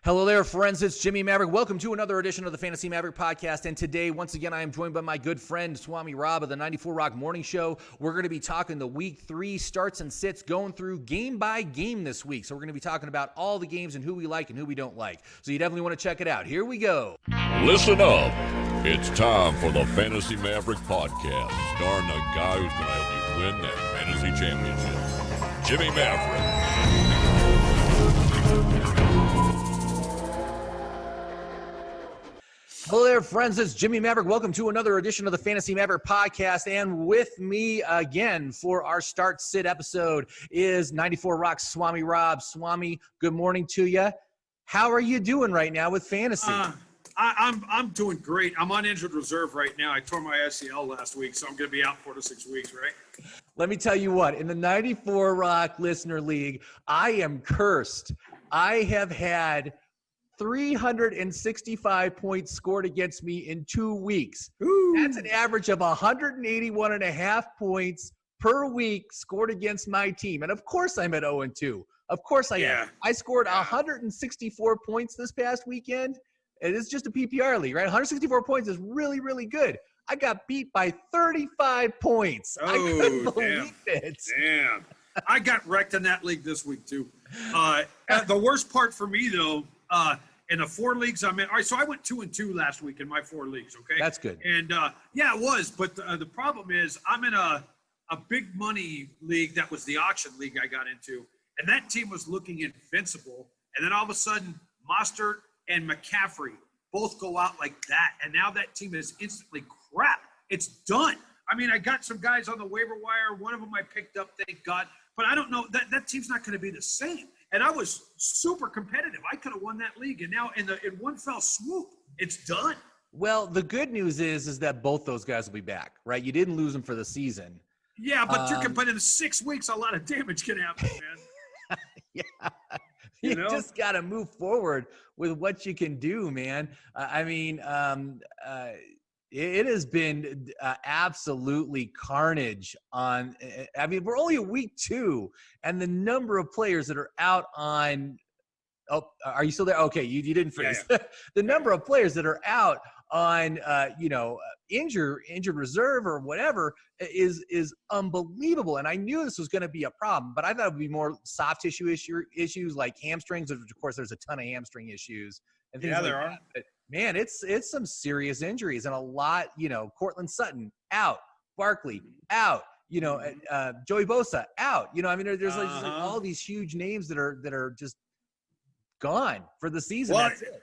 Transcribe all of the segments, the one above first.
Hello there, friends. It's Jimmy Maverick. Welcome to another edition of the Fantasy Maverick podcast. And today, once again, I am joined by my good friend, Swami Rob of the 94 Rock Morning Show. We're going to be talking the Week 3 starts and sits, going through game by game this week. So we're going to be talking about all the games and who we like and who we don't like. So you definitely want to check it out. Here we go. Listen up. It's time for the Fantasy Maverick podcast, starring the guy who's going to help you win that fantasy championship, Jimmy Maverick. Hello there, friends. It's Jimmy Maverick. Welcome to another edition of the Fantasy Maverick podcast. And with me again for our start sit episode is 94 Rock's Swami Rob. Swami, good morning to you. How are you doing right now with fantasy? I'm doing great. I'm on injured reserve right now. I tore my ACL last week, so I'm going to be out 4 to 6 weeks, right? Let me tell you what, in the 94 Rock Listener League, I am cursed. I have had 365 points scored against me in 2 weeks. Ooh. That's an average of 181.5 points per week scored against my team. And of course I'm at 0-2. Of course I am. I scored 164 points this past weekend. It is just a PPR league, right? 164 points is really, really good. I got beat by 35 points. Oh, I couldn't believe it. Damn. I got wrecked in that league this week, too. The worst part for me, though, in the 4 leagues I'm in. All right, so I went 2-2 last week in my 4 leagues, okay? That's good. And, yeah, it was. But the problem is I'm in a big money league that was the auction league I got into. And that team was looking invincible. And then all of a sudden, Mostert and McCaffrey both go out like that. And now that team is instantly crap. It's done. I mean, I got some guys on the waiver wire. One of them I picked up, thank God. But I don't know. That team's not going to be the same. And I was super competitive. I could have won that league. And now in one fell swoop, it's done. Well, the good news is that both those guys will be back, right? You didn't lose them for the season. Yeah, but in 6 weeks, a lot of damage can happen, man. Yeah. You just got to move forward with what you can do, man. It has been absolutely carnage on. I mean, we're only a week 2, and the number of players that are out on. Oh, are you still there? Okay, you didn't freeze. Yeah. The number of players that are out on, injured reserve or whatever is unbelievable. And I knew this was going to be a problem, but I thought it would be more soft tissue issues like hamstrings. Of course, there's a ton of hamstring issues and things there are. But man, it's some serious injuries and a lot. Cortland Sutton out, Barkley out. Joey Bosa out. There's like all these huge names that are just gone for the season. Well, that's it.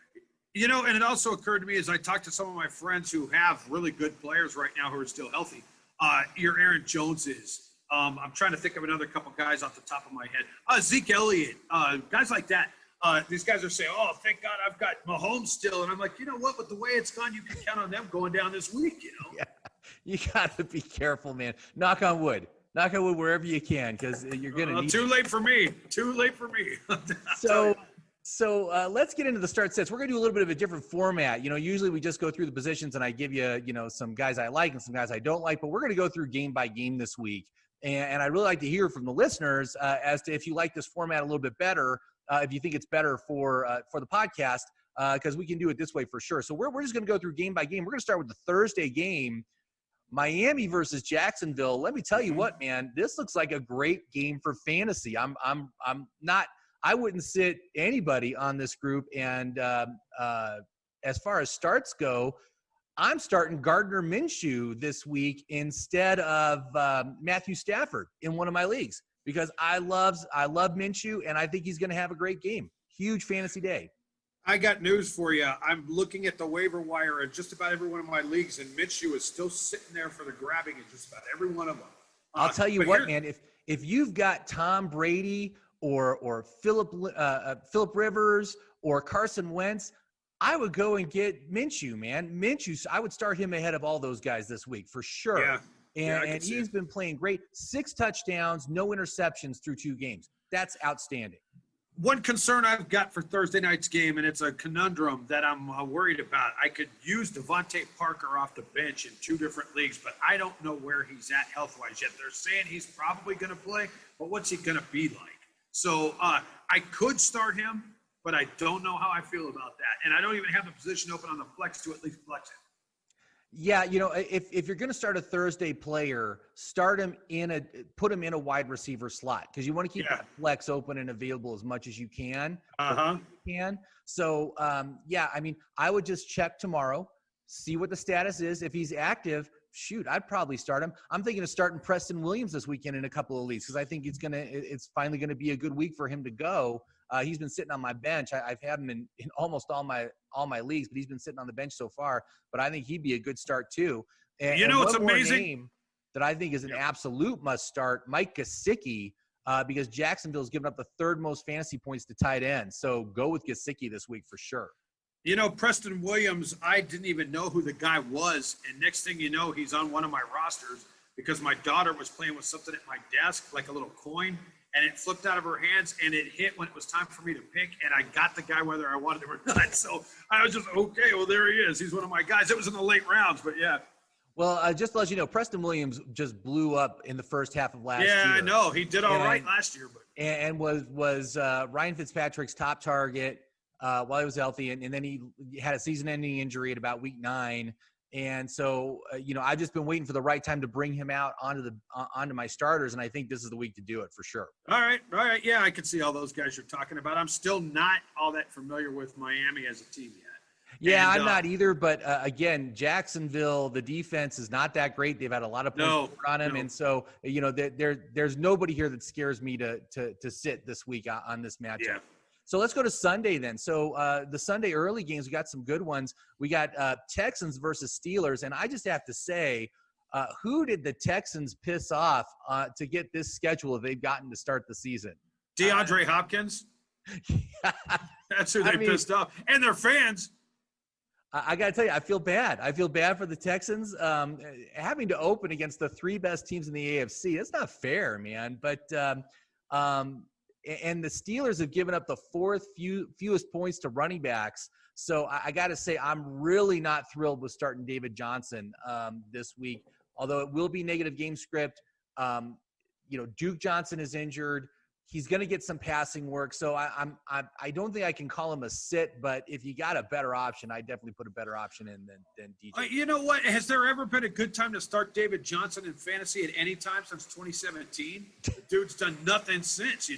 And it also occurred to me as I talked to some of my friends who have really good players right now who are still healthy. Your Aaron Joneses. I'm trying to think of another couple guys off the top of my head. Zeke Elliott, guys like that. These guys are saying, "Oh, thank God I've got Mahomes still," and I'm like, you know what? With the way it's gone, you can count on them going down this week. Yeah, you got to be careful, man. Knock on wood. Knock on wood wherever you can, because you're gonna need. Too late for me. Too late for me. So let's get into the start sets. We're going to do a little bit of a different format. Usually we just go through the positions and I give you, some guys I like and some guys I don't like, but we're going to go through game by game this week. And I'd really like to hear from the listeners as to if you like this format a little bit better, if you think it's better for the podcast, because we can do it this way for sure. So we're just going to go through game by game. We're going to start with the Thursday game, Miami versus Jacksonville. Let me tell you what, man, this looks like a great game for fantasy. I wouldn't sit anybody on this group. And as far as starts go, I'm starting Gardner Minshew this week instead of Matthew Stafford in one of my leagues because I love Minshew, and I think he's going to have a great game. Huge fantasy day. I got news for you. I'm looking at the waiver wire in just about every one of my leagues, and Minshew is still sitting there for the grabbing in just about every one of them. I'll tell you what, man, if you've got Tom Brady or Philip Rivers or Carson Wentz, I would go and get Minshew, man. Minshew, I would start him ahead of all those guys this week for sure. Yeah. And he's been playing great. 6 touchdowns, no interceptions through 2 games. That's outstanding. One concern I've got for Thursday night's game, and it's a conundrum that I'm worried about. I could use Devontae Parker off the bench in 2 different leagues, but I don't know where he's at health-wise yet. They're saying he's probably going to play, but what's he going to be like? So I could start him, but I don't know how I feel about that. And I don't even have the position open on the flex to at least flex it. Yeah, if you're going to start a Thursday player, put him in a wide receiver slot because you want to keep that flex open and available as much as you can. So, I mean, I would just check tomorrow, see what the status is. If he's active, shoot, I'd probably start him. I'm thinking of starting Preston Williams this weekend in a couple of leagues because I think it's finally going to be a good week for him to go. He's been sitting on my bench. I've had him in almost all my leagues, but he's been sitting on the bench so far. But I think he'd be a good start too. And it's amazing name that I think is an absolute must start, Mike Gesicki, because Jacksonville's given up the third most fantasy points to tight end. So go with Gesicki this week for sure. Preston Williams, I didn't even know who the guy was. And next thing you know, he's on one of my rosters because my daughter was playing with something at my desk, like a little coin, and it flipped out of her hands and it hit when it was time for me to pick. And I got the guy whether I wanted him or not. So I was just, okay, well, there he is. He's one of my guys. It was in the late rounds, but yeah. Well, just to let you know, Preston Williams just blew up in the first half of last year. Yeah, I know. He did all right last year. And was Ryan Fitzpatrick's top target while he was healthy. And then he had a season-ending injury at about week 9. And so, I've just been waiting for the right time to bring him out onto my starters, and I think this is the week to do it for sure. All right. Yeah, I can see all those guys you're talking about. I'm still not all that familiar with Miami as a team yet. Yeah, I'm not either. But again, Jacksonville, the defense is not that great. They've had a lot of points on them, and so there's nobody here that scares me to sit this week on this matchup. Yeah. So let's go to Sunday then. So the Sunday early games, we got some good ones. We got Texans versus Steelers, and I just have to say, who did the Texans piss off to get this schedule they've gotten to start the season? DeAndre Hopkins. That's who they pissed off, and their fans. I got to tell you, I feel bad. I feel bad for the Texans having to open against the 3 best teams in the AFC. That's not fair, man. But and the Steelers have given up the 4th fewest points to running backs. So I got to say, I'm really not thrilled with starting David Johnson this week. Although it will be negative game script. Duke Johnson is injured. He's going to get some passing work, so I don't think I can call him a sit. But if you got a better option, I definitely put a better option in than DJ. You know what? Has there ever been a good time to start David Johnson in fantasy at any time since 2017? The dude's done nothing since,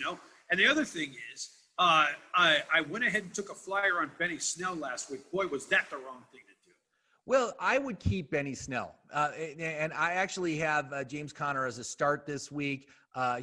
And the other thing is, I went ahead and took a flyer on Benny Snell last week. Boy, was that the wrong thing to do. Well, I would keep Benny Snell, and I actually have James Conner as a start this week.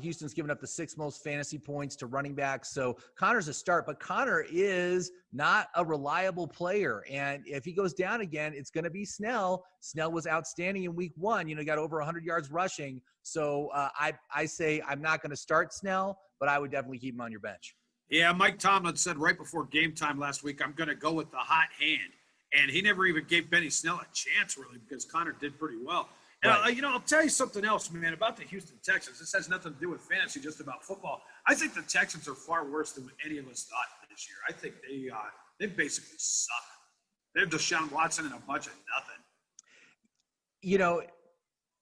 Houston's given up the 6th most fantasy points to running backs. So Connor's a start, but Connor is not a reliable player. And if he goes down again, it's going to be Snell. Snell was outstanding in week 1, got over 100 yards rushing. So I say I'm not going to start Snell, but I would definitely keep him on your bench. Yeah, Mike Tomlin said right before game time last week, I'm going to go with the hot hand. And he never even gave Benny Snell a chance, really, because Connor did pretty well. And, right. I'll tell you something else, man, about the Houston Texans. This has nothing to do with fantasy, just about football. I think the Texans are far worse than any of us thought this year. I think they basically suck. They have Deshaun Watson and a bunch of nothing.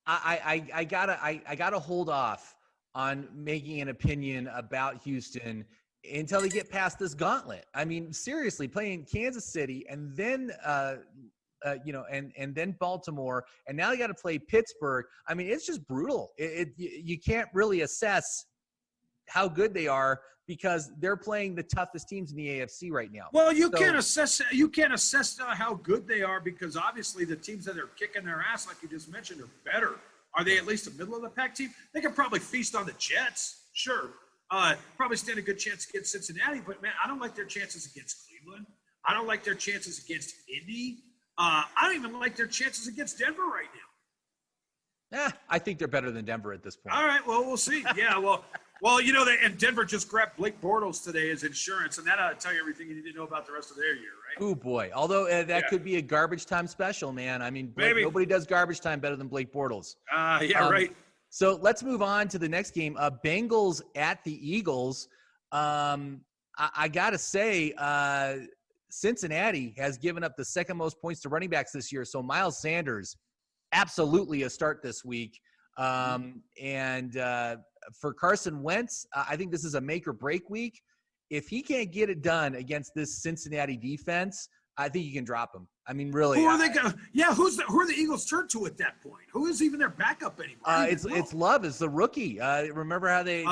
I gotta hold off on making an opinion about Houston until they get past this gauntlet. I mean, seriously, playing Kansas City and then and then Baltimore, and now they got to play Pittsburgh. I mean, it's just brutal. You can't really assess how good they are because they're playing the toughest teams in the AFC right now. Well, you can't assess how good they are because obviously the teams that are kicking their ass, like you just mentioned, are better. Are they at least a middle of the pack team? They could probably feast on the Jets, sure. Probably stand a good chance against Cincinnati, but man, I don't like their chances against Cleveland. I don't like their chances against Indy. I don't even like their chances against Denver right now. I think they're better than Denver at this point. All right, well, we'll see. Yeah, well, and Denver just grabbed Blake Bortles today as insurance, and that ought to tell you everything you need to know about the rest of their year, right? Oh, boy. Although that could be a garbage time special, man. I mean, nobody does garbage time better than Blake Bortles. Right. So let's move on to the next game. Bengals at the Eagles. I got to say, Cincinnati has given up the 2nd most points to running backs this year. So Miles Sanders, absolutely a start this week. And for Carson Wentz, I think this is a make or break week. if he can't get it done against this Cincinnati defense, I think you can drop him. I mean, really. Who are they going? Yeah, who are the Eagles turn to at that point? Who is even their backup anymore? It's Love. It's the rookie. Remember how they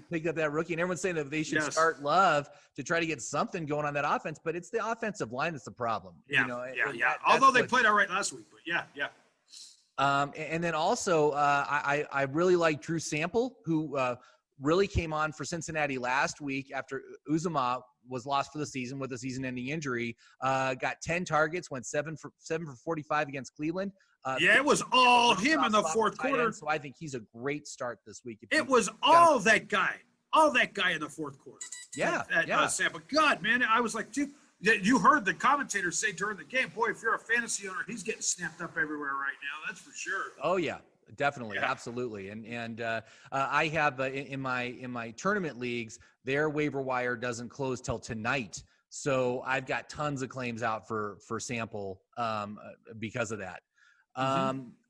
picked up that rookie, and everyone's saying that they should start Love to try to get something going on that offense. But it's the offensive line that's the problem. Yeah, Although they played all right last week, but yeah. And then also, I really like Drew Sample, who really came on for Cincinnati last week after Uzomah was lost for the season with a season-ending injury. Got 10 targets, went 7 for 45 against Cleveland. It was all him in the fourth quarter. So I think he's a great start this week. It was all that guy in the fourth quarter. Yeah. Sample. God, man, I was like, dude, you heard the commentators say during the game, boy, if you're a fantasy owner, he's getting snapped up everywhere right now. That's for sure. Oh, yeah. Definitely, absolutely, and I have in my tournament leagues, their waiver wire doesn't close till tonight, so I've got tons of claims out for Sample because of that.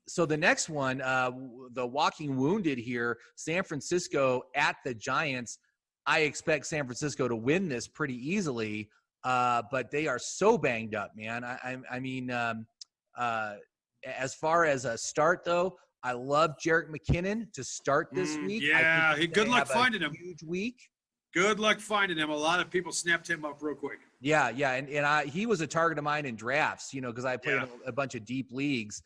So the next one, the walking wounded here, San Francisco at the Giants. I expect San Francisco to win this pretty easily, but they are so banged up, man. I mean, as far as a start though. I love Jerick McKinnon to start this week. Yeah, good luck finding him. Huge week. Good luck finding him. A lot of people snapped him up real quick. Yeah, and he was a target of mine in drafts, because I played a bunch of deep leagues.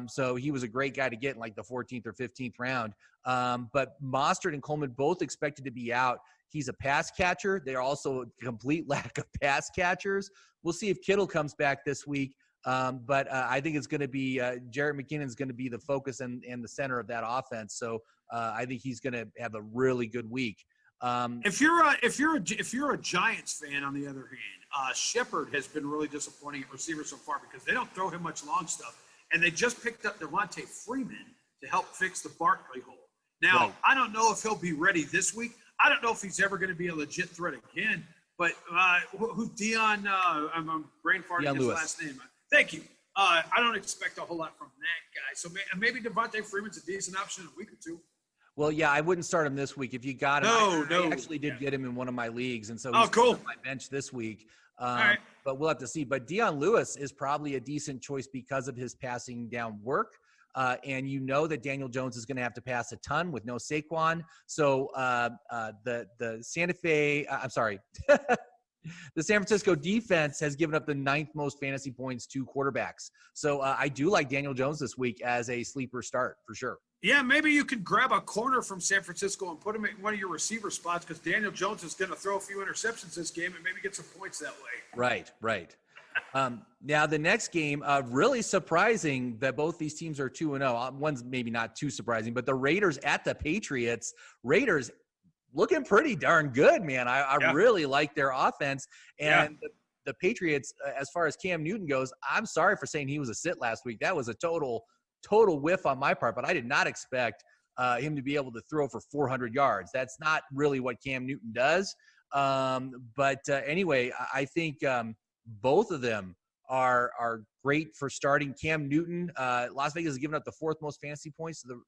So he was a great guy to get in like the 14th or 15th round. But Mostert and Coleman both expected to be out. He's a pass catcher. They're also a complete lack of pass catchers. We'll see if Kittle comes back this week. But I think it's going to be Jerick McKinnon is going to be the focus and the center of that offense. So I think he's going to have a really good week. If you're a Giants fan, on the other hand, Shepard has been really disappointing at receiver so far because they don't throw him much long stuff, and they just picked up Devontae Freeman to help fix the Barkley hole. Now I don't know if he'll be ready this week. I don't know if he's ever going to be a legit threat again. But who's Dion? I'm brain farting his last name. Thank you. I don't expect a whole lot from that guy. So maybe Devontae Freeman's a decent option in a week or two. Well, yeah, I wouldn't start him this week. If you got him, I actually did get him in one of my leagues, and so he's on my bench this week. But we'll have to see. But Dion Lewis is probably a decent choice because of his passing down work. And that Daniel Jones is going to have to pass a ton with no Saquon. So the Santa Fe, the San Francisco defense has given up the 9th most fantasy points to quarterbacks. So I do like Daniel Jones this week as a sleeper start for sure. Yeah, maybe you can grab a corner from San Francisco and put him in one of your receiver spots because Daniel Jones is going to throw a few interceptions this game and maybe get some points that way. Right. Now the next game, really surprising that both these teams are 2-0. One's maybe not too surprising, but the Raiders at the Patriots. Raiders looking pretty darn good, man. I really like their offense. And the Patriots, as far as Cam Newton goes, I'm sorry for saying he was a sit last week. That was a total whiff on my part, but I did not expect him to be able to throw for 400 yards. That's not really what Cam Newton does. But anyway, I think both of them are great for starting. Cam Newton, Las Vegas has given up the 4th most fantasy points to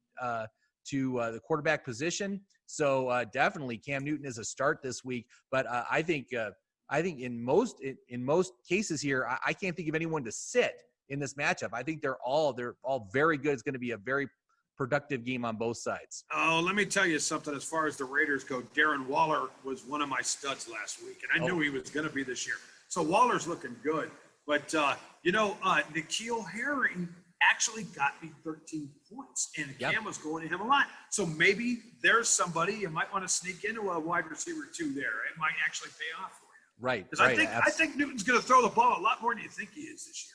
the quarterback position. So definitely Cam Newton is a start this week. But I think in most cases here, I can't think of anyone to sit in this matchup. I think they're all very good. It's going to be a very productive game on both sides. Oh, let me tell you something. As far as the Raiders go, Darren Waller was one of my studs last week, and I knew he was going to be this year. So Waller's looking good. But, N'Keal Harry actually got me 13 points, and Cam was going to him a lot. So maybe there's somebody you might want to sneak into a wide receiver too there. It might actually pay off for you. Right. Because I think Newton's going to throw the ball a lot more than you think he is this year.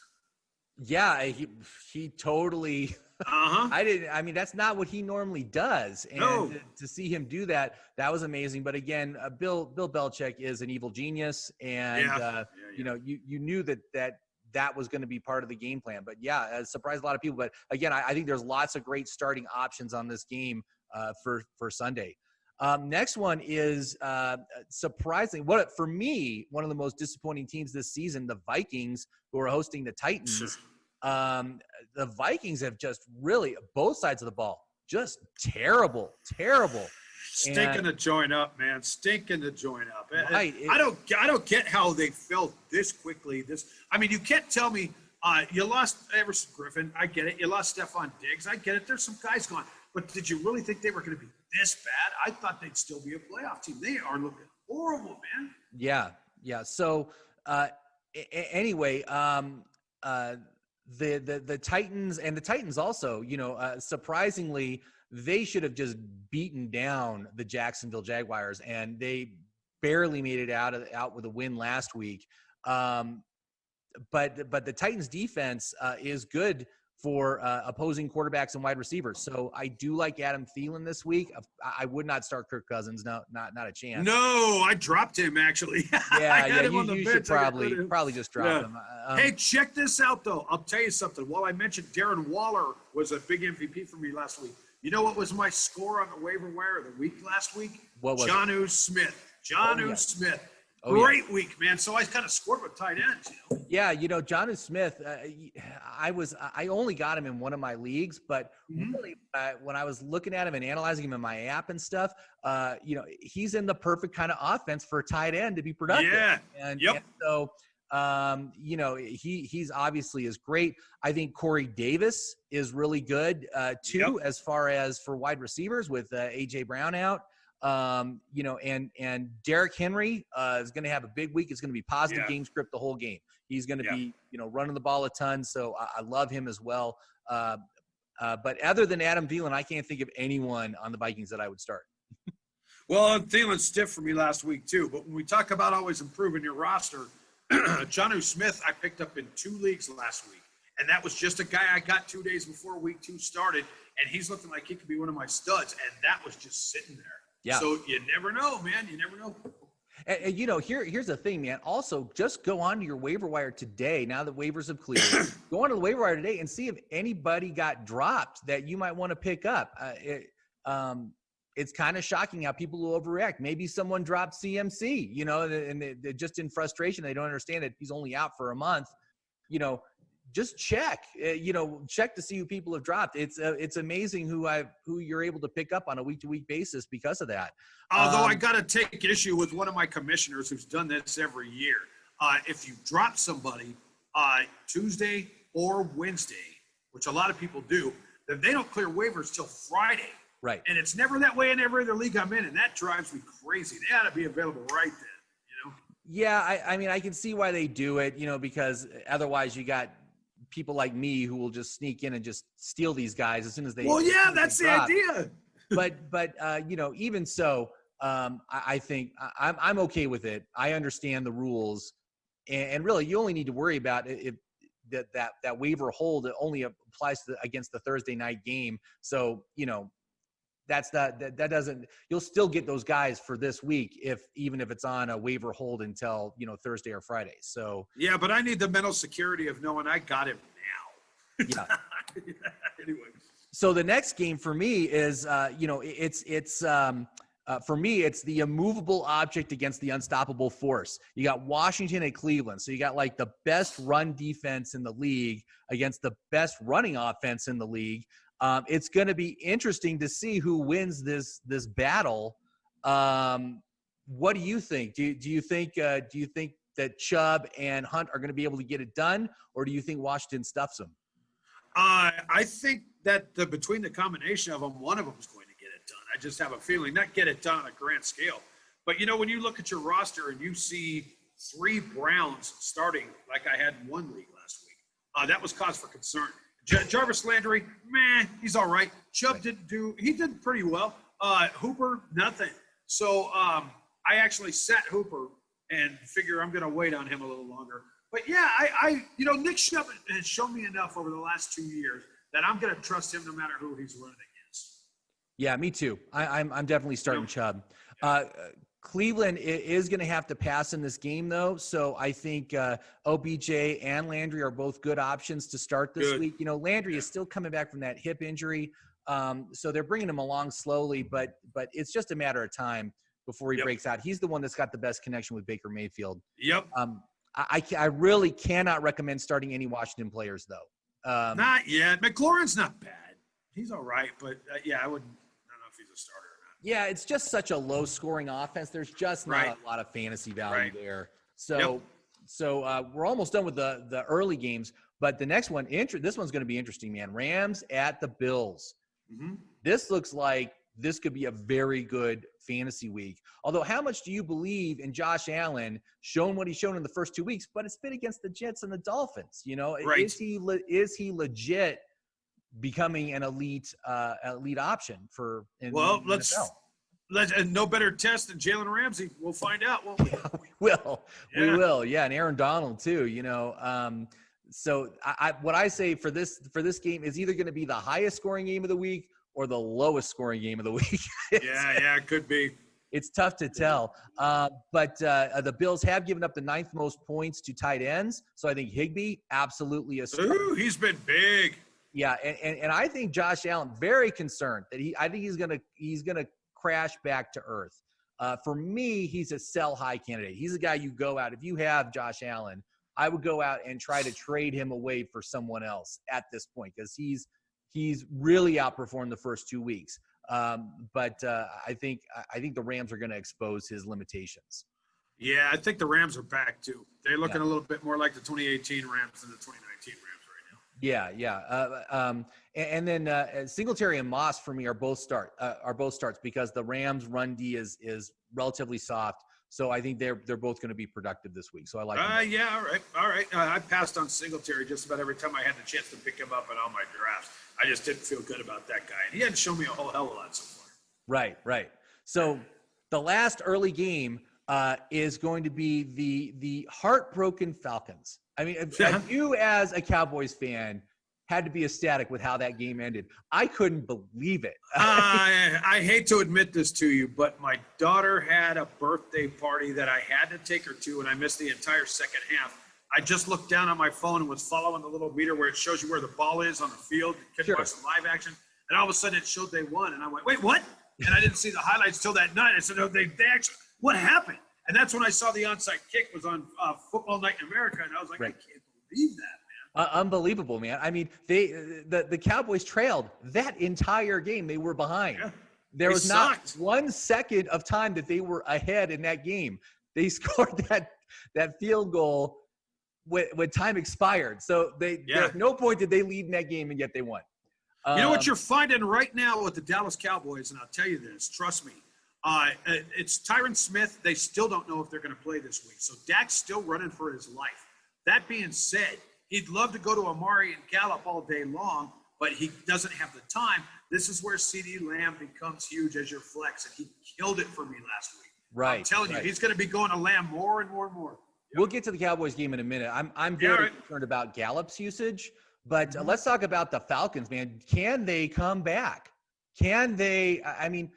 Yeah, he totally that's not what he normally does. And to see him do that was amazing. But again, Bill Belichick is an evil genius, and you knew that was going to be part of the game plan. But it surprised a lot of people. But again, I think there's lots of great starting options on this game for Sunday. Next one is surprisingly, for me, one of the most disappointing teams this season, the Vikings, who are hosting the Titans. The Vikings have just really, both sides of the ball, just terrible. Stinking the joint up, man. Stinking the joint up. Right. I don't get how they fell this quickly. I mean, you can't tell me you lost Everson Griffin. I get it. You lost Stephon Diggs. I get it. There's some guys gone. But did you really think they were going to be this bad? I thought they'd still be a playoff team. They are looking horrible, man. Yeah. So anyway, the Titans also, surprisingly, they should have just beaten down the Jacksonville Jaguars, and they barely made it out with a win last week. But the Titans defense is good for opposing quarterbacks and wide receivers. So I do like Adam Thielen this week. I would not start Kirk Cousins. No, not a chance. No, I dropped him actually. Yeah, you should probably just drop him. Hey, check this out though. I'll tell you something. While I mentioned Darren Waller was a big MVP for me last week, you know what was my score on the waiver wire of the week last week? What was Jonnu Smith. Smith. Oh, Great week, man. So I kind of scored with tight ends. Yeah, Jonnu Smith. I only got him in one of my leagues, but really, when I was looking at him and analyzing him in my app and stuff, he's in the perfect kind of offense for a tight end to be productive. Yeah. And so, he's obviously is great. I think Corey Davis is really good too, as far as for wide receivers with AJ Brown out. And Derrick Henry is going to have a big week. It's going to be positive game script the whole game. He's going to be, running the ball a ton. So I love him as well. But other than Adam Thielen, I can't think of anyone on the Vikings that I would start. Well, Thielen's stiff for me last week too. But when we talk about always improving your roster, Jonnu Smith I picked up in 2 leagues last week. And that was just a guy I got 2 days before week 2 started. And he's looking like he could be one of my studs. And that was just sitting there. Yeah. So you never know, man. You never know. And here's the thing, man. Also, just go on to your waiver wire today. Now that waivers have cleared, go on to the waiver wire today and see if anybody got dropped that you might want to pick up. It's kind of shocking how people will overreact. Maybe someone dropped CMC, and they're just in frustration. They don't understand that he's only out for a month. Just check, check to see who people have dropped. It's amazing who you're able to pick up on a week-to-week basis because of that. Although I got to take issue with one of my commissioners who's done this every year. If you drop somebody Tuesday or Wednesday, which a lot of people do, then they don't clear waivers till Friday. Right. And it's never that way in every other league I'm in, and that drives me crazy. They ought to be available right then, Yeah, I mean, I can see why they do it, because otherwise you got people like me who will just sneak in and just steal these guys as soon as they. Well, yeah, that's the idea. But even so, I think I'm okay with it. I understand the rules, and really, you only need to worry about if that waiver hold only applies against the Thursday night game. So that doesn't. You'll still get those guys for this week even if it's on a waiver hold until Thursday or Friday. So yeah, but I need the mental security of knowing I got him now. Yeah. Anyway. So the next game for me is for me it's the immovable object against the unstoppable force. You got Washington and Cleveland, so you got like the best run defense in the league against the best running offense in the league. It's going to be interesting to see who wins this battle. What do you think? Do you think that Chubb and Hunt are going to be able to get it done, or do you think Washington stuffs them? I think that between the combination of them, one of them is going to get it done. I just have a feeling, not get it done on a grand scale. But, when you look at your roster and you see 3 Browns starting like I had in one league last week, that was cause for concern. Jarvis Landry, he's all right. Chubb he did pretty well. Hooper, nothing. So I actually sat Hooper and figure I'm going to wait on him a little longer. But yeah, Nick Chubb has shown me enough over the last 2 years that I'm going to trust him no matter who he's running against. Yeah, me too. I'm definitely starting Chubb. Cleveland is going to have to pass in this game, though. So I think OBJ and Landry are both good options to start this week. Landry is still coming back from that hip injury. So they're bringing him along slowly, but it's just a matter of time before he breaks out. He's the one that's got the best connection with Baker Mayfield. Yep. I really cannot recommend starting any Washington players, though. Not yet. McLaurin's not bad. He's all right, but I don't know if he's a starter or not. Yeah, it's just such a low scoring offense. There's just not Right. a lot of fantasy value Right. there. So, we're almost done with the early games, but the next one, this one's going to be interesting, man. Rams at the Bills. Mm-hmm. This looks like this could be a very good fantasy week. Although, how much do you believe in Josh Allen showing what he's shown in the first 2 weeks? But it's been against the Jets and the Dolphins. You know, Right. is he legit becoming an elite option for in Well, the NFL? let's and no better test than Jalen Ramsey. We'll find out. Well, Yeah, we will. Yeah. We will. Yeah, and Aaron Donald too. You know, so what I say for this game is either going to be the highest scoring game of the week or the lowest scoring game of the week. yeah, it could be. It's tough to tell. But the Bills have given up the 9th most points to tight ends, so I think Higbee absolutely a start. Ooh, he's been big. Yeah, and I think Josh Allen very concerned that I think he's gonna crash back to earth. For me, he's a sell high candidate. He's a guy you go out if you have Josh Allen. I would go out and try to trade him away for someone else at this point because he's really outperformed the first 2 weeks. But I think the Rams are going to expose his limitations. Yeah, I think the Rams are back too. They're looking a little bit more like the 2018 Rams than the 2019 Rams right now. Yeah. And then Singletary and Moss for me are both starts because the Rams run D is relatively soft. So I think they're both going to be productive this week. So I like them. Yeah, all right. I passed on Singletary just about every time I had the chance to pick him up in all my drafts. I just didn't feel good about that guy. And he hadn't shown me a whole hell of a lot so far. Right. So the last early game is going to be the heartbroken Falcons. I mean, if you as a Cowboys fan had to be ecstatic with how that game ended. I couldn't believe it. I hate to admit this to you, but my daughter had a birthday party that I had to take her to, and I missed the entire second half. I just looked down on my phone and was following the little meter where it shows you where the ball is on the field. You can watch some live action. And all of a sudden it showed they won. And I went, wait, what? And I didn't see the highlights till that night. I said, oh, they actually, what happened? And that's when I saw the onside kick was on Football Night in America. And I was like, I can't believe that, man. Unbelievable, man. I mean, the Cowboys trailed that entire game. They were behind. Yeah. There was not 1 second of time that they were ahead in that game. They scored that field goal when time expired. So at no point did they lead in that game, and yet they won. You know what you're finding right now with the Dallas Cowboys, and I'll tell you this, trust me, it's Tyron Smith. They still don't know if they're going to play this week. So Dak's still running for his life. That being said, he'd love to go to Amari and Gallup all day long, but he doesn't have the time. This is where CeeDee Lamb becomes huge as your flex, and he killed it for me last week. Right. I'm telling you, he's going to be going to Lamb more and more and more. We'll get to the Cowboys game in a minute. I'm very concerned about Gallup's usage, but let's talk about the Falcons, man. Can they come back? Can they? I mean,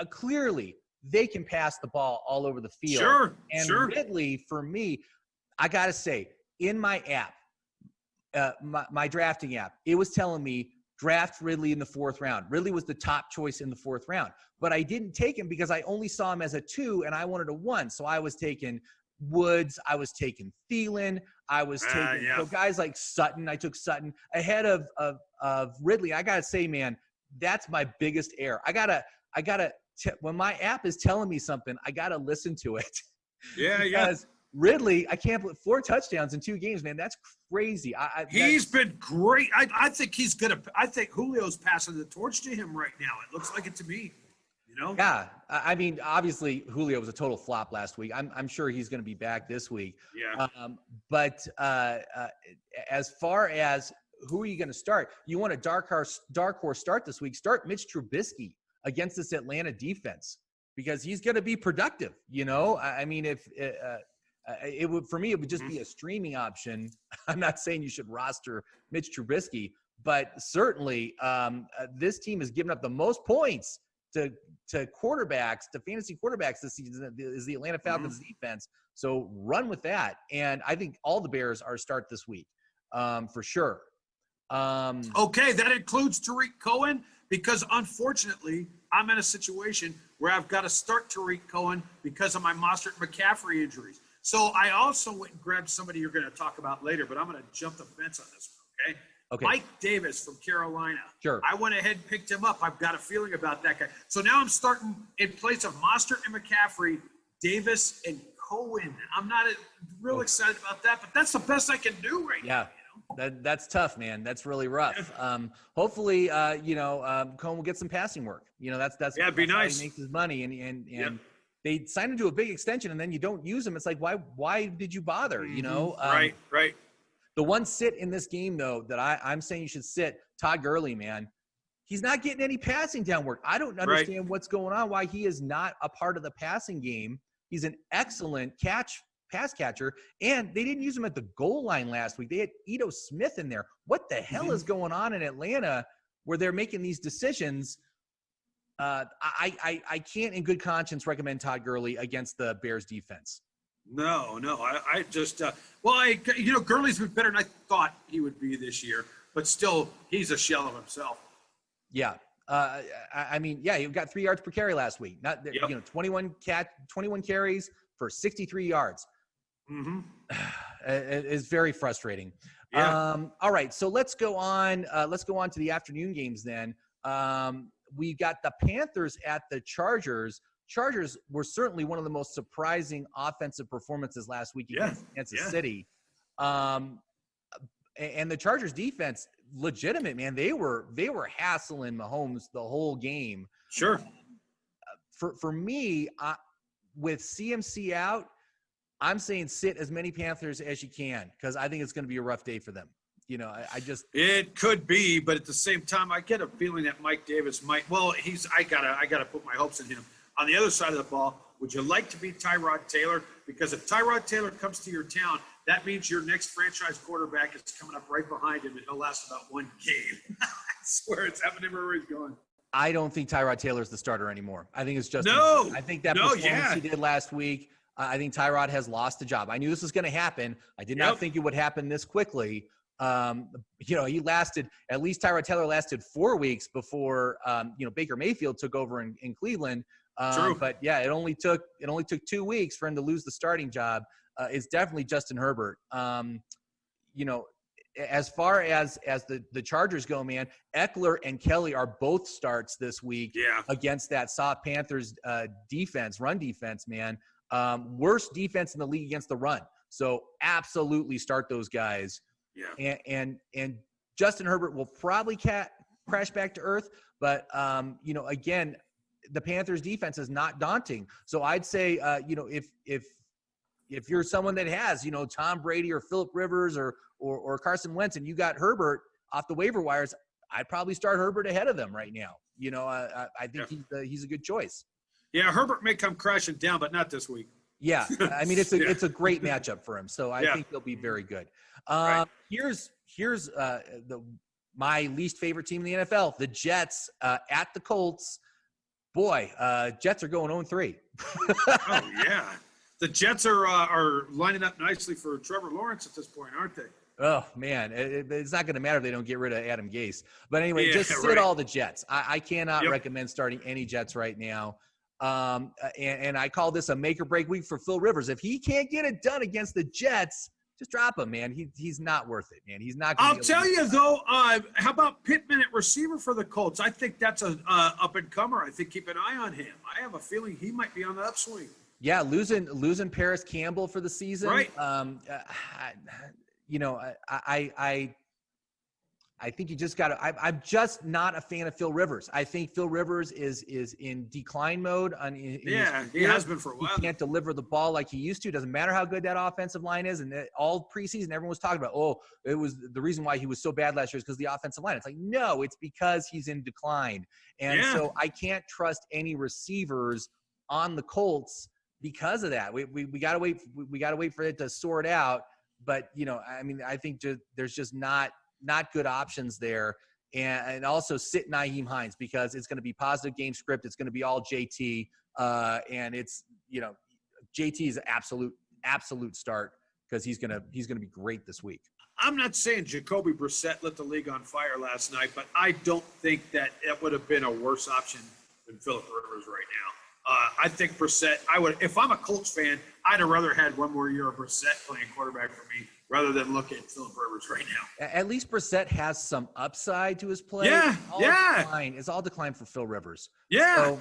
clearly they can pass the ball all over the field. And Ridley, for me, I got to say, in my app, my drafting app, it was telling me draft Ridley in the 4th round. Ridley was the top choice in the 4th round, but I didn't take him because I only saw him as a 2 and I wanted a 1. So I was taking Woods, I was taking Thielen, I was taking so guys like Sutton. I took Sutton ahead of Ridley. I gotta say, man, that's my biggest error. I gotta when my app is telling me something, I gotta listen to it. Because Ridley, I can't believe 4 touchdowns in 2 games, man. That's crazy. He's been great. I think he's gonna. I think Julio's passing the torch to him right now. It looks like it to me. You know? Yeah, I mean, obviously Julio was a total flop last week. I'm sure he's going to be back this week. Yeah. But as far as who are you going to start? You want a dark horse start this week? Start Mitch Trubisky against this Atlanta defense because he's going to be productive. You know, I mean, if it would for me, it would just be a streaming option. I'm not saying you should roster Mitch Trubisky, but certainly this team has given up the most points to quarterbacks, to fantasy quarterbacks this season is the Atlanta Falcons defense. So run with that. And I think all the Bears are start this week for sure. Okay, that includes Tariq Cohen because unfortunately I'm in a situation where I've got to start Tariq Cohen because of my Mostert McCaffrey injuries. So I also went and grabbed somebody you're going to talk about later, but I'm going to jump the fence on this one, okay? Okay. Mike Davis from Carolina. Sure. I went ahead and picked him up. I've got a feeling about that guy. So now I'm starting in place of Mostert and McCaffrey, Davis and Cohen. I'm not real excited about that, but that's the best I can do right now. That's tough, man. That's really rough. Hopefully, Cohen will get some passing work. That's it'd be nice. How he makes his money, and they signed him to a big extension, and then you don't use him. It's like, why did you bother? Right. The one sit in this game, though, that I'm saying you should sit, Todd Gurley, man. He's not getting any passing down work. I don't understand what's going on, why he is not a part of the passing game. He's an excellent pass catcher, and they didn't use him at the goal line last week. They had Ito Smith in there. What the hell is going on in Atlanta where they're making these decisions? I can't in good conscience recommend Todd Gurley against the Bears defense. No. I just Gurley's been better than I thought he would be this year, but still, he's a shell of himself. Yeah. He got 3 yards per carry last week. 21 carries for 63 yards. It is very frustrating. Yeah. All right, so let's go on. Let's go on to the afternoon games then. We got the Panthers at the Chargers. Chargers were certainly one of the most surprising offensive performances last week against Kansas City. And the Chargers defense, legitimate, man. They were hassling Mahomes the whole game. Sure. For me, with CMC out, I'm saying sit as many Panthers as you can because I think it's going to be a rough day for them. It could be, but at the same time, I get a feeling that Mike Davis might. Well, I gotta put my hopes in him. On the other side of the ball, would you like to be Tyrod Taylor? Because if Tyrod Taylor comes to your town, that means your next franchise quarterback is coming up right behind him, and he'll last about one game. I swear it's happening everywhere he's going. I don't think Tyrod Taylor's the starter anymore. I think it's just I think that performance he did last week. I think Tyrod has lost the job. I knew this was going to happen. I did not think it would happen this quickly. He lasted, at least Tyrod Taylor lasted 4 weeks before, Baker Mayfield took over in Cleveland. True. But yeah, it only took 2 weeks for him to lose the starting job. It's definitely Justin Herbert. As far as the Chargers go, man, Eckler and Kelly are both starts this week against that soft Panthers run defense, man. Worst defense in the league against the run. So absolutely start those guys. Yeah. And Justin Herbert will probably crash back to earth, but again, the Panthers defense is not daunting. So I'd say if you're someone that has, Tom Brady or Phillip Rivers or Carson Wentz and you got Herbert off the waiver wires, I'd probably start Herbert ahead of them right now. I think he's a good choice. Yeah, Herbert may come crashing down, but not this week. Yeah, I mean it's a great matchup for him, so I think he'll be very good. Here's my least favorite team in the NFL, the Jets at the Colts. Boy, Jets are going 0-3. Oh yeah, the Jets are lining up nicely for Trevor Lawrence at this point, aren't they? Oh man, it's not going to matter if they don't get rid of Adam Gase. But anyway, just sit all the Jets. I cannot recommend starting any Jets right now. And I call this a make or break week for Phil Rivers. If he can't get it done against the Jets, just drop him, man. He's not worth it, man. He's not. I'll tell you though. How about Pittman at receiver for the Colts? I think that's a up and comer. I think keep an eye on him. I have a feeling he might be on the upswing. Yeah, losing Paris Campbell for the season. Right. I think you just got to – I'm just not a fan of Phil Rivers. I think Phil Rivers is in decline mode. He has been for a while. He can't deliver the ball like he used to. It doesn't matter how good that offensive line is. And all preseason, everyone was talking about, it was the reason why he was so bad last year is because the offensive line. It's like, no, it's because he's in decline. And so I can't trust any receivers on the Colts because of that. We got to wait. We got to wait for it to sort out. But, I think there's just not good options there. And also sit Nyheim Hines because it's going to be positive game script. It's going to be all JT. And it's, JT is an absolute start because he's going to be great this week. I'm not saying Jacoby Brissett lit the league on fire last night, but I don't think that it would have been a worse option than Phillip Rivers right now. I think Brissett, if I'm a Colts fan, I'd have rather had one more year of Brissett playing quarterback for me rather than look at Philip Rivers right now. At least Brissett has some upside to his play. Yeah, It's all decline for Phil Rivers. Yeah. So,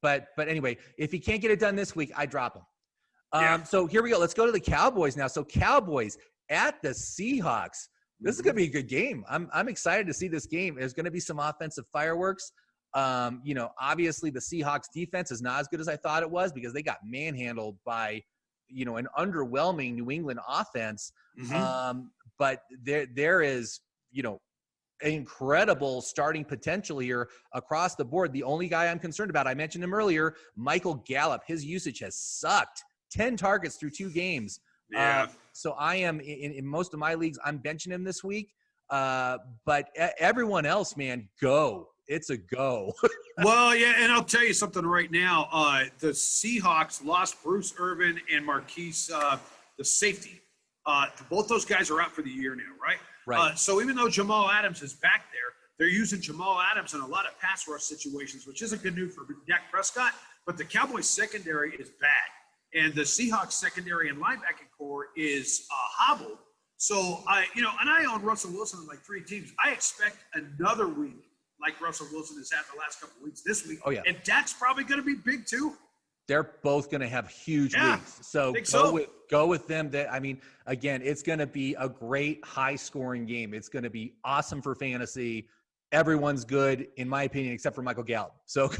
but anyway, if he can't get it done this week, I drop him. So here we go. Let's go to the Cowboys now. So Cowboys at the Seahawks. This is going to be a good game. I'm excited to see this game. There's going to be some offensive fireworks. Obviously the Seahawks defense is not as good as I thought it was because they got manhandled by, an underwhelming New England offense. But there is, incredible starting potential here across the board. The only guy I'm concerned about, I mentioned him earlier, Michael Gallup. His usage has sucked. 10 targets through 2 games. Yeah. So I am in most of my leagues, I'm benching him this week. But everyone else, man, go. It's a go. Well, yeah, and I'll tell you something right now. The Seahawks lost Bruce Irvin and Marquise, the safety. Both those guys are out for the year now, right? Right. So even though Jamal Adams is back there, they're using Jamal Adams in a lot of pass rush situations, which isn't good news for Dak Prescott. But the Cowboys secondary is bad, and the Seahawks secondary and linebacking core is hobbled. So and I own Russell Wilson in like 3 teams. I expect another week like Russell Wilson has had the last couple of weeks this week. Oh, yeah. And Dak's probably going to be big too. They're both going to have huge weeks. So go with them. Again, it's going to be a great high-scoring game. It's going to be awesome for fantasy. Everyone's good, in my opinion, except for Michael Gallup. So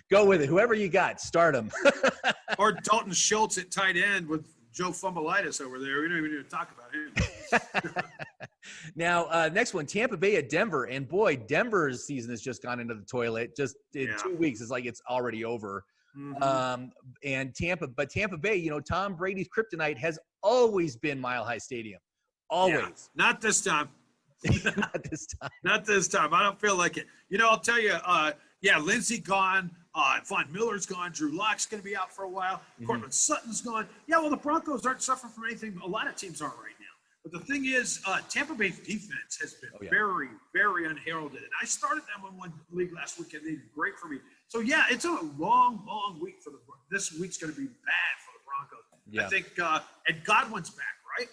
go with it. Whoever you got, start them. Or Dalton Schultz at tight end with Joe Fumbleitis over there. We don't even need to talk about him. Now, next one, Tampa Bay at Denver. And, boy, Denver's season has just gone into the toilet. Just in 2 weeks, it's like it's already over. And Tampa Bay, Tom Brady's kryptonite has always been Mile High Stadium. Always. Yeah, not this time. Not this time. Not this time. I don't feel like it. I'll tell you, Lindsey gone. Von Miller's gone. Drew Lock's going to be out for a while. Cortland Sutton's gone. Yeah, well, the Broncos aren't suffering from anything. A lot of teams aren't right now. But the thing is, Tampa Bay's defense has been very, very unheralded. And I started them in one league last week, and they did great for me. So, it's a long, long week for this week's going to be bad for the Broncos. Yeah. I think, and Godwin's back, right?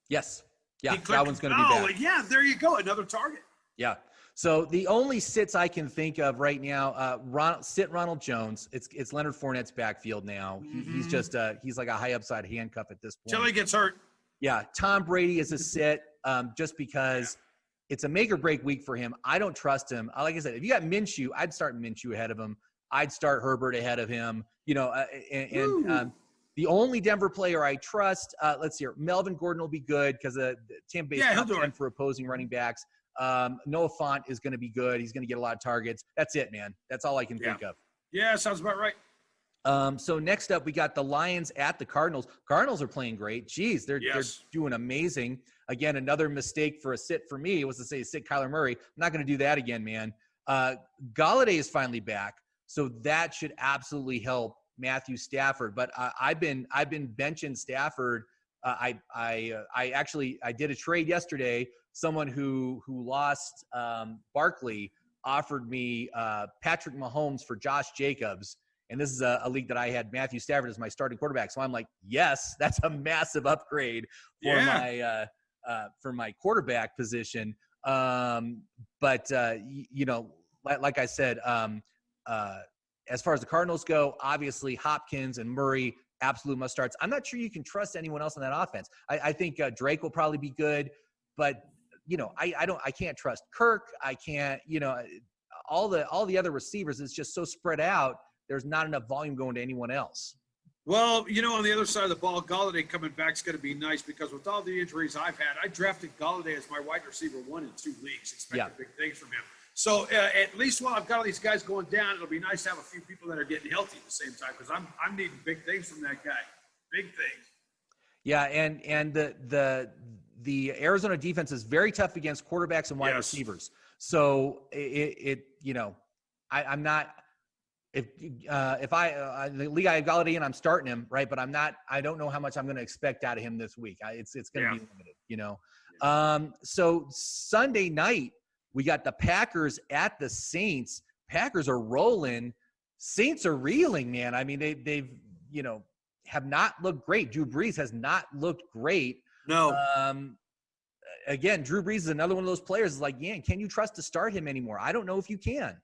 Yes. Yeah, Godwin's going to be back. Yeah, there you go. Another target. Yeah. So the only sits I can think of right now, Ronald Jones. It's Leonard Fournette's backfield now. He's just he's like a high upside handcuff at this point. Till he gets hurt. Yeah, Tom Brady is a sit just because it's a make or break week for him. I don't trust him. Like I said, if you got Minshew, I'd start Minshew ahead of him. I'd start Herbert ahead of him. The only Denver player I trust, let's see here, Melvin Gordon will be good because Tampa Bay's top 10 for opposing running backs. Noah Fant is going to be good. He's going to get a lot of targets. That's it, man. That's all I can think of. Yeah, sounds about right. So next up, we got the Lions at the Cardinals. Cardinals are playing great. Jeez, they're doing amazing. Again, another mistake for a sit for me was to say sit Kyler Murray. I'm not going to do that again, man. Galladay is finally back, so that should absolutely help Matthew Stafford. But I've been benching Stafford. I did a trade yesterday. Someone who lost Barkley offered me Patrick Mahomes for Josh Jacobs. And this is a league that I had Matthew Stafford as my starting quarterback. So I'm like, yes, that's a massive upgrade for my quarterback position. Like I said, as far as the Cardinals go, obviously Hopkins and Murray, absolute must starts. I'm not sure you can trust anyone else in that offense. I think Drake will probably be good, but I can't trust Kirk. I can't, all the other receivers. It's just so spread out. There's not enough volume going to anyone else. Well, on the other side of the ball, Galladay coming back is going to be nice because with all the injuries I've had, I drafted Galladay as my wide receiver 1 in 2 leagues, expecting big things from him. So at least while I've got all these guys going down, it'll be nice to have a few people that are getting healthy at the same time because I'm needing big things from that guy. Big things. Yeah, and the Arizona defense is very tough against quarterbacks and wide receivers. So I'm not. If the league I have Galladay and I'm starting him, right? But I don't know how much I'm going to expect out of him this week. It's going to be limited, So Sunday night, we got the Packers at the Saints. Packers are rolling. Saints are reeling, man. I mean, they've have not looked great. Drew Brees has not looked great. No. Again, Drew Brees is another one of those players. Is like, yeah, can you trust to start him anymore? I don't know if you can.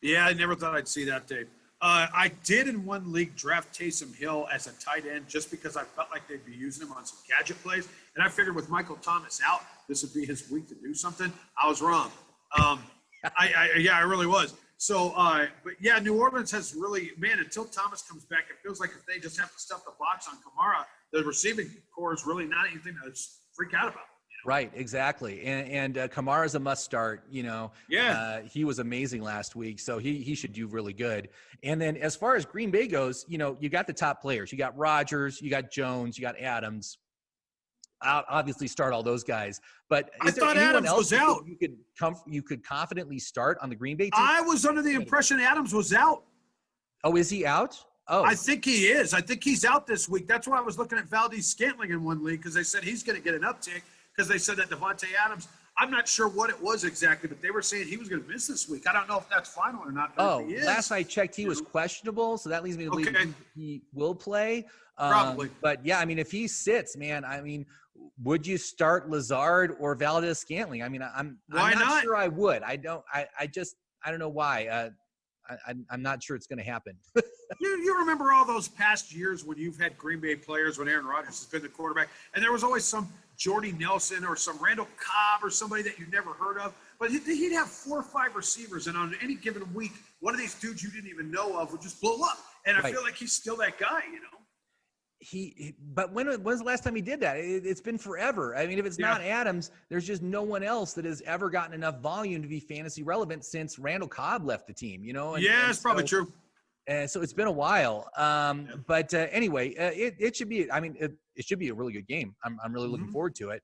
Yeah, I never thought I'd see that, Dave. I did in one league draft Taysom Hill as a tight end just because I felt like they'd be using him on some gadget plays. And I figured with Michael Thomas out, this would be his week to do something. I was wrong. I really was. So, but yeah, New Orleans has really, man, until Thomas comes back, it feels like if they just have to stuff the box on Kamara, the receiving core is really not anything to freak out about. Right, exactly. And Kamara's a must start, Yeah. He was amazing last week, so he should do really good. And then as far as Green Bay goes, you got the top players. You got Rodgers, you got Jones, you got Adams. I'll obviously start all those guys. But I thought Adams was out. You could confidently start on the Green Bay team? I was under the impression Adams was out. Oh, is he out? Oh, I think he is. I think he's out this week. That's why I was looking at Valdez-Scantling in one league because they said he's going to get an uptick. Because they said that Devontae Adams, I'm not sure what it was exactly, but they were saying he was going to miss this week. I don't know if that's final or not. But if he is, last I checked, he was questionable, so that leads me to believe he will play. Probably. But, yeah, I mean, if he sits, man, I mean, would you start Lazard or Valdez-Scantling? I mean, I'm not sure I would. I don't know why. I'm not sure it's going to happen. You remember all those past years when you've had Green Bay players when Aaron Rodgers has been the quarterback, and there was always some Jordy Nelson or some Randall Cobb or somebody that you never heard of, but he'd have 4 or 5 receivers, and on any given week, one of these dudes you didn't even know of would just blow up. And I feel like he's still that guy, But when was the last time he did that? It's been forever. I mean, if it's not Adams, there's just no one else that has ever gotten enough volume to be fantasy relevant since Randall Cobb left the team, it's probably true. And so it's been a while. But anyway, it should be. I mean, it should be a really good game. I'm really looking forward to it.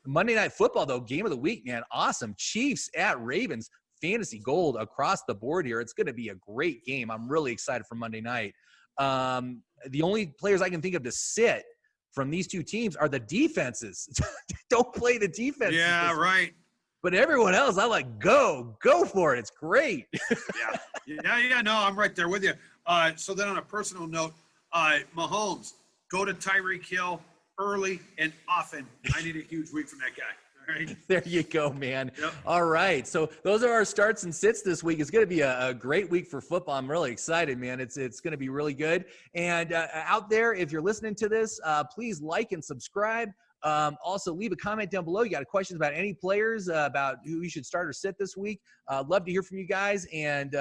Monday Night Football, though, game of the week, man, awesome. Chiefs at Ravens, fantasy gold across the board here. It's going to be a great game. I'm really excited for Monday night. The only players I can think of to sit from these two teams are the defenses. Don't play the defense. Yeah, right. But everyone else, I'm like, go for it. It's great. No, I'm right there with you. So then on a personal note, Mahomes, go to Tyreek Hill early and often. I need a huge week from that guy. All right. There you go, man. Yep. All right. So those are our starts and sits this week. It's going to be a great week for football. I'm really excited, man. It's going to be really good. And out there, if you're listening to this, please like and subscribe. Also, leave a comment down below. You got questions about any players, about who you should start or sit this week. Love to hear from you guys, and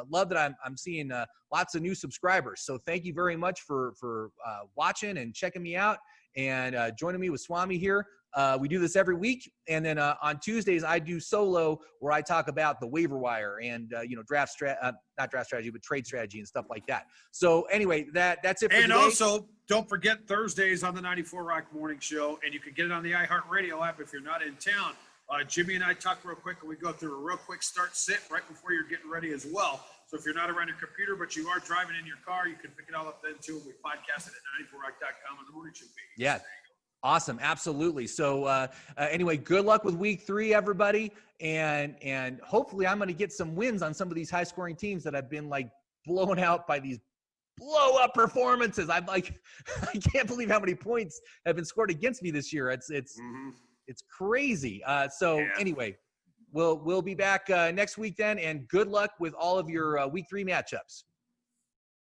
love that I'm seeing lots of new subscribers. So thank you very much for watching and checking me out and joining me with Swami here. We do this every week, and then on Tuesdays I do solo where I talk about the waiver wire and not draft strategy, but trade strategy and stuff like that. So anyway, that's it for and today. Also, don't forget Thursdays on the 94 Rock Morning Show, and you can get it on the iHeartRadio app if you're not in town. Jimmy and I talk real quick, and we go through a real quick start sit right before you're getting ready as well. So if you're not around your computer, but you are driving in your car, you can pick it all up then too. We podcast it at 94rock.com on the morning show page. Yeah. Awesome. Absolutely. So anyway, good luck with week 3, everybody. And hopefully I'm going to get some wins on some of these high scoring teams that have been like blown out by these blow up performances. I'm like, I can't believe how many points have been scored against me this year. It's crazy. Anyway, we'll be back next week then, and good luck with all of your week 3 matchups.